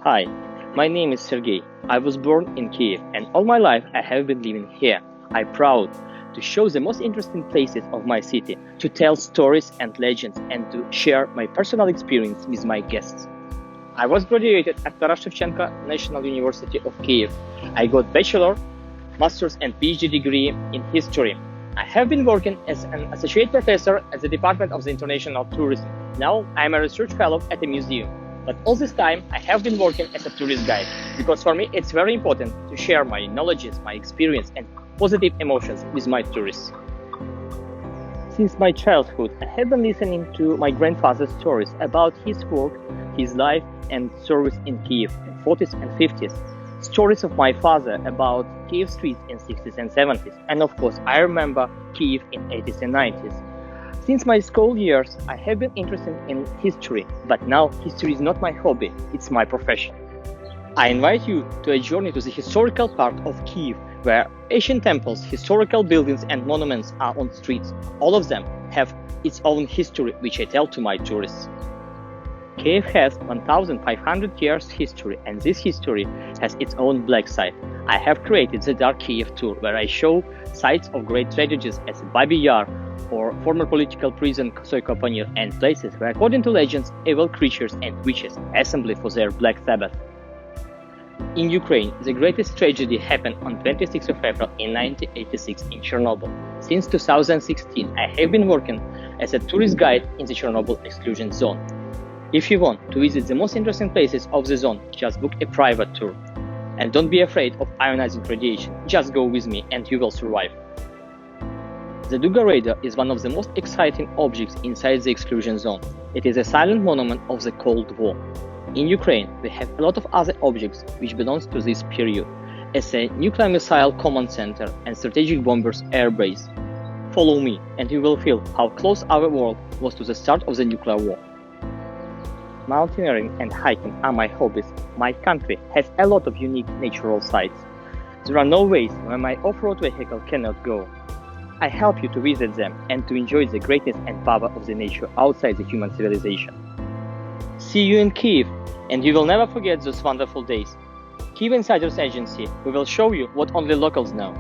Hi, my name is Sergei. I was born in Kiev and all my life I have been living here. I'm proud to show the most interesting places of my city, to tell stories and legends and to share my personal experience with my guests. I was graduated at Taras Shevchenko National University of Kiev. I got bachelor, master's and PhD degree in history. I have been working as an associate professor at the Department of the International Tourism. Now I'm a research fellow at a museum. But all this time I have been working as a tourist guide because for me it's very important to share my knowledges, my experience and positive emotions with my tourists. Since my childhood, I have been listening to my grandfather's stories about his work, his life and service in Kiev in 40s and 50s. Stories of my father about Kiev streets in 60s and 70s. And of course, I remember Kiev in 80s and 90s. Since my school years, I have been interested in history, but now history is not my hobby, it's my profession. I invite you to a journey to the historical part of Kiev, where ancient temples, historical buildings and monuments are on streets. All of them have its own history, which I tell to my tourists. Kiev has 1,500 years history, and this history has its own black side. I have created the Dark Kiev tour, where I show sites of great tragedies as Babi Yar or former political prison Soykopanyr, and places where, according to legends, evil creatures and witches assemble for their Black Sabbath. In Ukraine, the greatest tragedy happened on 26th of April in 1986 in Chernobyl. Since 2016, I have been working as a tourist guide in the Chernobyl exclusion zone. If you want to visit the most interesting places of the zone, just book a private tour. And don't be afraid of ionizing radiation, just go with me and you will survive. The Duga radar is one of the most exciting objects inside the exclusion zone. It is a silent monument of the Cold War. In Ukraine, we have a lot of other objects which belongs to this period, as a nuclear missile command center and strategic bombers air base. Follow me and you will feel how close our world was to the start of the nuclear war. Mountaineering and hiking are my hobbies. My country has a lot of unique natural sites. There are no ways where my off-road vehicle cannot go. I help you to visit them and to enjoy the greatness and power of the nature outside the human civilization. See you in Kiev, and you will never forget those wonderful days. Kiev Insiders Agency, we will show you what only locals know.